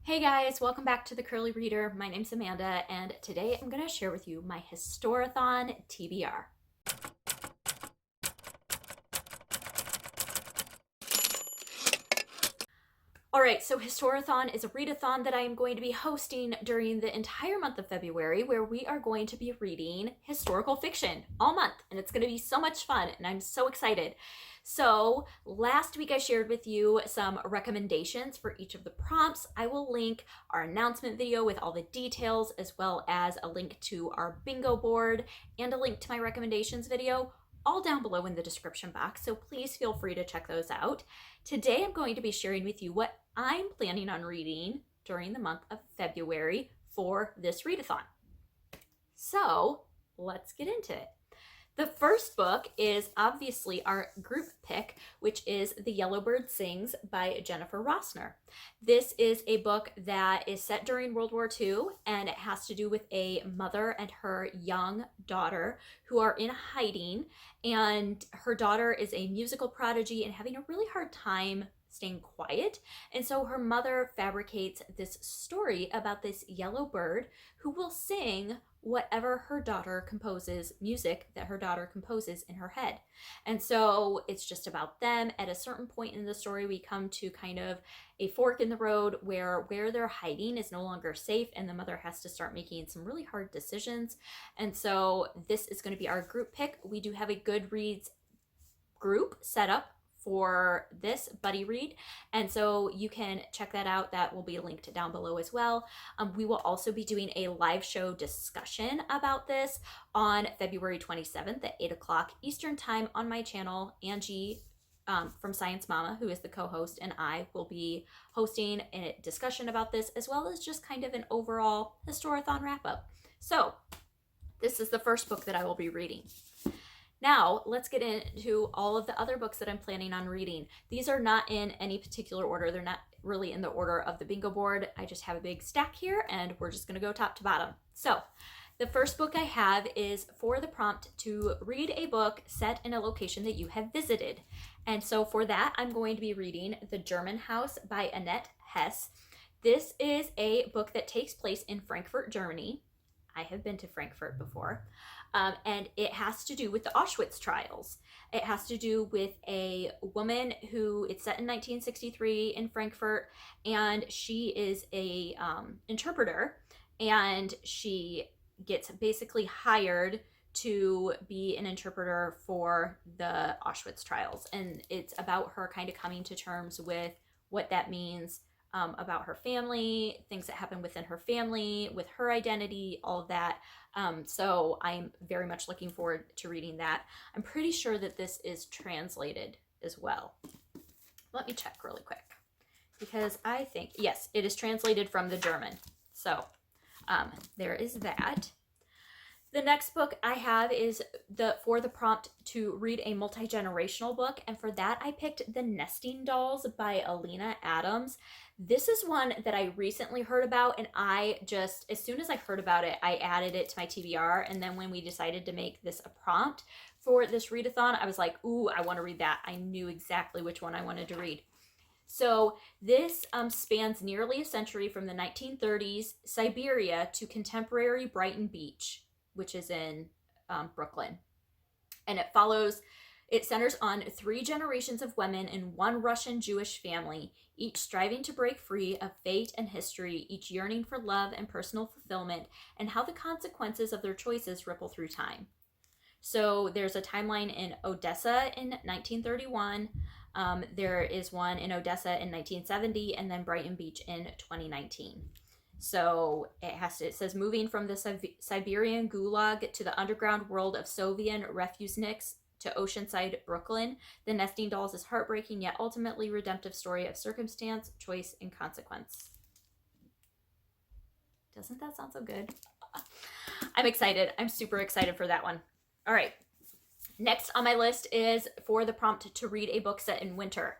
Hey guys, welcome back to the Curly Reader. My name's Amanda, and today I'm going to share with you my Historathon TBR. Alright, so Historathon is a readathon that I am going to be hosting during the entire month of February, where we are going to be reading historical fiction all month, and it's going to be so much fun, and I'm so excited. So last week I shared with you some recommendations for each of the prompts. I will link our announcement video with all the details, as well as a link to our bingo board and a link to my recommendations video, all down below in the description box, so please feel free to check those out. Today I'm going to be sharing with you what I'm planning on reading during the month of February for this readathon. So let's get into it. The first book is obviously our group pick, which is The Yellowbird Sings by Jennifer Rossner. This is a book that is set during World War II, and it has to do with a mother and her young daughter who are in hiding, and her daughter is a musical prodigy and having a really hard time staying quiet. And so her mother fabricates this story about this yellow bird who will sing whatever her daughter composes, music that her daughter composes in her head. And so it's just about them. At a certain point in the story, we come to kind of a fork in the road where they're hiding is no longer safe, and the mother has to start making some really hard decisions. And so this is going to be our group pick. We do have a Goodreads group set up for this buddy read, and so you can check that out. That will be linked down below as well. We will also be doing a live show discussion about this on February 27th at 8 o'clock Eastern time on my channel. Angie from Science Mama, who is the co-host, and I will be hosting a discussion about this, as well as just kind of an overall Historathon wrap-up. So this is the first book that I will be reading. Now, let's get into all of the other books that I'm planning on reading. These are not in any particular order. They're not really in the order of the bingo board. I just have a big stack here, and we're just going to go top to bottom. So, the first book I have is for the prompt to read a book set in a location that you have visited. And so for that, I'm going to be reading The German House by Annette Hess. This is a book that takes place in Frankfurt, Germany. I have been to Frankfurt before. And it has to do with the Auschwitz trials. It has to do with a woman who, it's set in 1963 in Frankfurt, and she is a interpreter, and she gets basically hired to be an interpreter for the Auschwitz trials. And it's about her kind of coming to terms with what that means, about her family, things that happen within her family, with her identity, all of that. So I'm very much looking forward to reading that. I'm pretty sure that this is translated as well. Let me check really quick, because I think, yes, it is translated from the German. So there is that. The next book I have is for the prompt to read a multi-generational book, and for that I picked The Nesting Dolls by Alina Adams. This is one that I recently heard about, and I just, as soon as I heard about it, I added it to my TBR, and then when we decided to make this a prompt for this readathon, I was like, ooh, I want to read that. I knew exactly which one I wanted to read. So this spans nearly a century, from the 1930s Siberia to contemporary Brighton Beach, which is in Brooklyn. And it centers on 3 generations of women in one Russian Jewish family, each striving to break free of fate and history, each yearning for love and personal fulfillment, and how the consequences of their choices ripple through time. So there's a timeline in Odessa in 1931. There is one in Odessa in 1970, and then Brighton Beach in 2019. So it says, moving from the Siberian gulag to the underground world of Soviet refuseniks to Oceanside, Brooklyn, The Nesting Dolls is heartbreaking yet ultimately redemptive story of circumstance, choice, and consequence. Doesn't that sound so good? I'm excited. I'm super excited for that one. All right. Next on my list is for the prompt to read a book set in winter.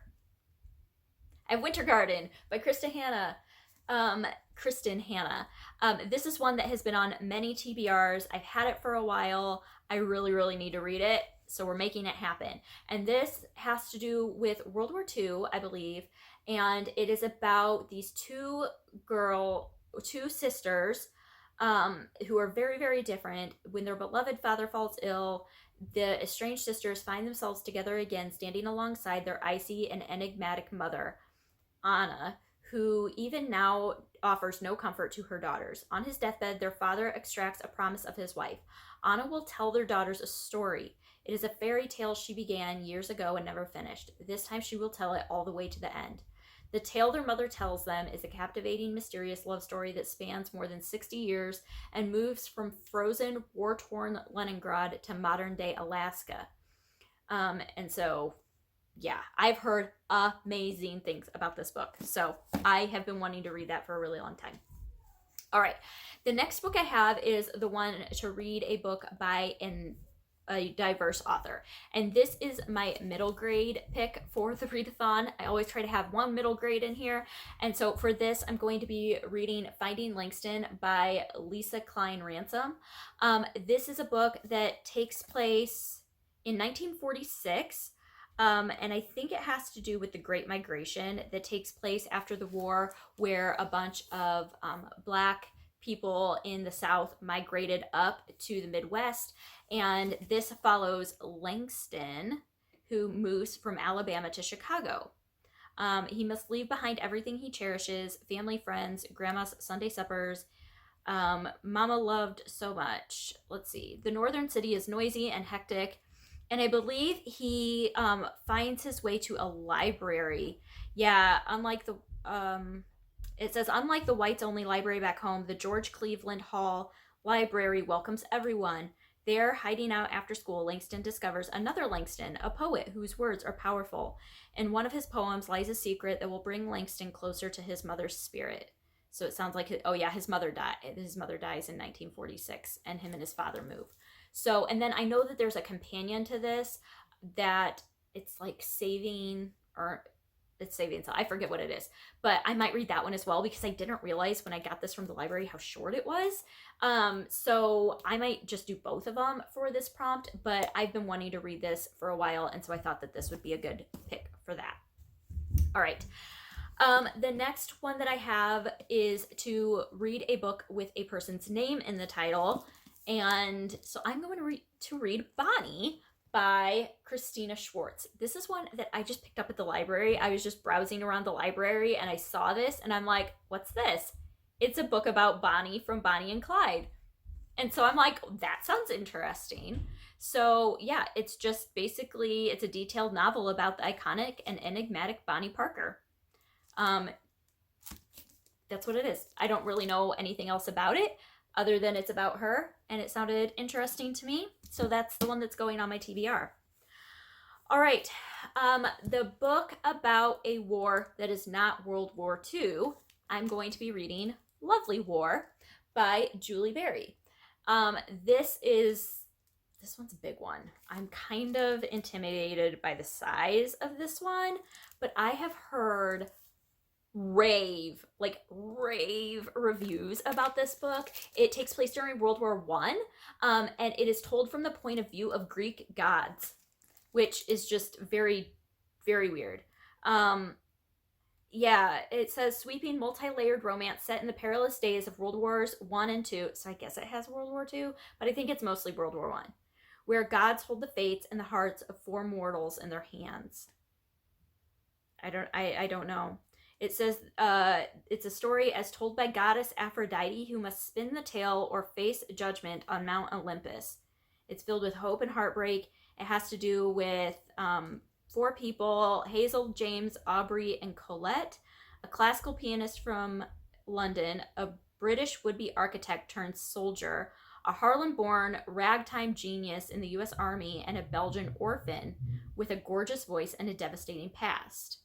I have Winter Garden by Kristen Hanna. This is one that has been on many TBRs. I've had it for a while. I really, really need to read it. So we're making it happen. And this has to do with World War II, I believe, And it is about these two sisters who are very, very different. When their beloved father falls ill, the estranged sisters find themselves together again, standing alongside their icy and enigmatic mother, Anna, who even now offers no comfort to her daughters. On his deathbed, their father extracts a promise of his wife. Anna will tell their daughters a story. It is a fairy tale she began years ago and never finished. This time she will tell it all the way to the end. The tale their mother tells them is a captivating, mysterious love story that spans more than 60 years and moves from frozen, war-torn Leningrad to modern-day Alaska. And so, yeah, I've heard amazing things about this book. So I have been wanting to read that for a really long time. All right, the next book I have is the one to read a book by a diverse author. And this is my middle grade pick for the readathon. I always try to have one middle grade in here. And so for this, I'm going to be reading Finding Langston by Lisa Klein Ransom. This is a book that takes place in 1946. And I think it has to do with the Great Migration that takes place after the war, where a bunch of Black people in the South migrated up to the Midwest. And this follows Langston, who moves from Alabama to Chicago. He must leave behind everything he cherishes: family, friends, grandma's Sunday suppers, mama loved so much. Let's see. The northern city is noisy and hectic. And I believe he finds his way to a library. Yeah, it says, unlike the whites-only library back home, the George Cleveland Hall Library welcomes everyone. There, hiding out after school, Langston discovers another Langston, a poet whose words are powerful. In one of his poems lies a secret that will bring Langston closer to his mother's spirit. So it sounds like, his mother died. His mother dies in 1946, and him and his father move. So, and then I know that there's a companion to this that it's like saving, so I forget what it is, but I might read that one as well, because I didn't realize when I got this from the library how short it was. So I might just do both of them for this prompt, but I've been wanting to read this for a while, and so I thought that this would be a good pick for that. All right. The next one that I have is to read a book with a person's name in the title. And so I'm going to read Bonnie by Christina Schwartz. This is one that I just picked up at the library. I was just browsing around the library and I saw this and I'm like, what's this? It's a book about Bonnie from Bonnie and Clyde. And so I'm like, that sounds interesting. So yeah, it's just basically, it's a detailed novel about the iconic and enigmatic Bonnie Parker. That's what it is. I don't really know anything else about it other than it's about her, and it sounded interesting to me. So that's the one that's going on my TBR. All right, the book about a war that is not World War II, I'm going to be reading Lovely War by Julie Berry. This one's a big one. I'm kind of intimidated by the size of this one, but I have heard rave reviews about this book. It takes place during World War I, and it is told from the point of view of Greek gods, which is just very, very weird. Yeah, it says sweeping multi-layered romance set in the perilous days of World Wars I and II. So I guess it has World War II, but I think it's mostly World War I, where gods hold the fates and the hearts of four mortals in their hands. I don't know. It says it's a story as told by goddess Aphrodite, who must spin the tale or face judgment on Mount Olympus. It's filled with hope and heartbreak. It has to do with four people: Hazel, James, Aubrey, and Colette, a classical pianist from London, a British would-be architect turned soldier, a Harlem-born ragtime genius in the U.S. Army, and a Belgian orphan with a gorgeous voice and a devastating past.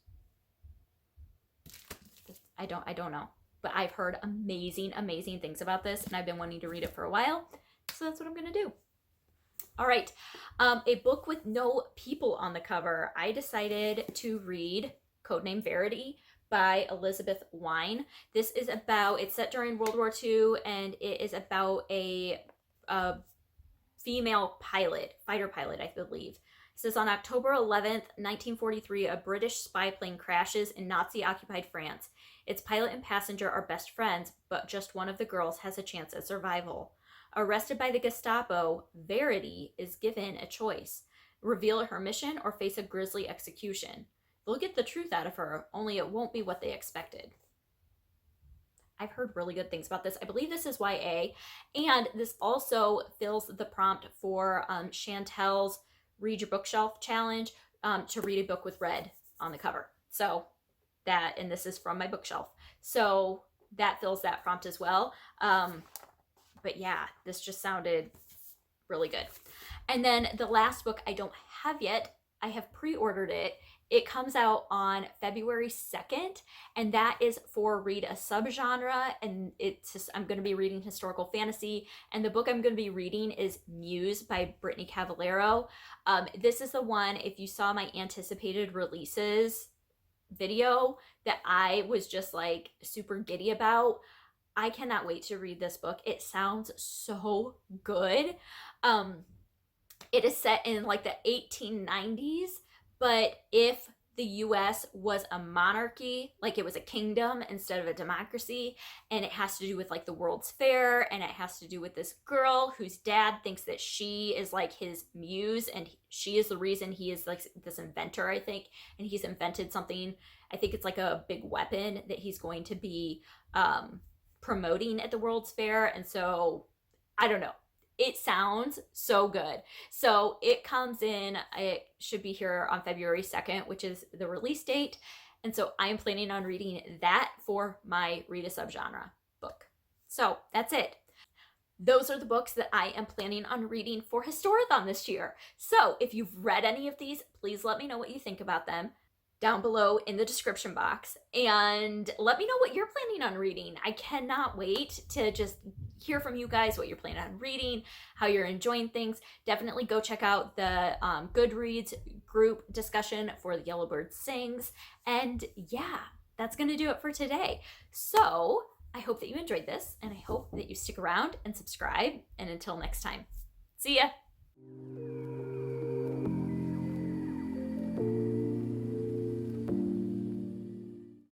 I don't know, but I've heard amazing things about this, and I've been wanting to read it for a while, so that's what I'm gonna do. All right, a book with no people on the cover. I decided to read Codename Verity by Elizabeth Wine. This is about, it's set during World War II, and it is about a female pilot, fighter pilot, I believe, It says on October 11th, 1943, a British spy plane crashes in Nazi-occupied France. Its pilot and passenger are best friends, but just one of the girls has a chance at survival. Arrested by the Gestapo, Verity is given a choice: reveal her mission or face a grisly execution. They'll get the truth out of her, only it won't be what they expected. I've heard really good things about this. I believe this is YA, and this also fills the prompt for Chantel's Read Your Bookshelf challenge, to read a book with red on the cover. So that, and this is from my bookshelf. So that fills that prompt as well. But yeah, this just sounded really good. And then the last book I don't have yet, I have pre-ordered it. It comes out on February 2nd, and that is for Read a Subgenre, and I'm going to be reading historical fantasy, and the book I'm going to be reading is Muse by Brittany Cavallaro. This is the one, if you saw my anticipated releases video, that I was just like super giddy about. I cannot wait to read this book. It sounds so good. It is set in like the 1890s, but if the US was a monarchy, like it was a kingdom instead of a democracy, and it has to do with like the World's Fair, and it has to do with this girl whose dad thinks that she is like his muse, and she is the reason he is like this inventor, I think, and he's invented something. I think it's like a big weapon that he's going to be promoting at the World's Fair. And so I don't know, it sounds so good. So it comes in, it should be here on February 2nd, which is the release date. And so I am planning on reading that for my Read a Subgenre book. So that's it. Those are the books that I am planning on reading for Historathon this year. So if you've read any of these, please let me know what you think about them down below in the description box, and let me know what you're planning on reading. I cannot wait to just hear from you guys what you're planning on reading, how you're enjoying things. Definitely go check out the Goodreads group discussion for the Yellowbird Sings. And yeah, that's gonna do it for today. So I hope that you enjoyed this, and I hope that you stick around and subscribe, and until next time, see ya.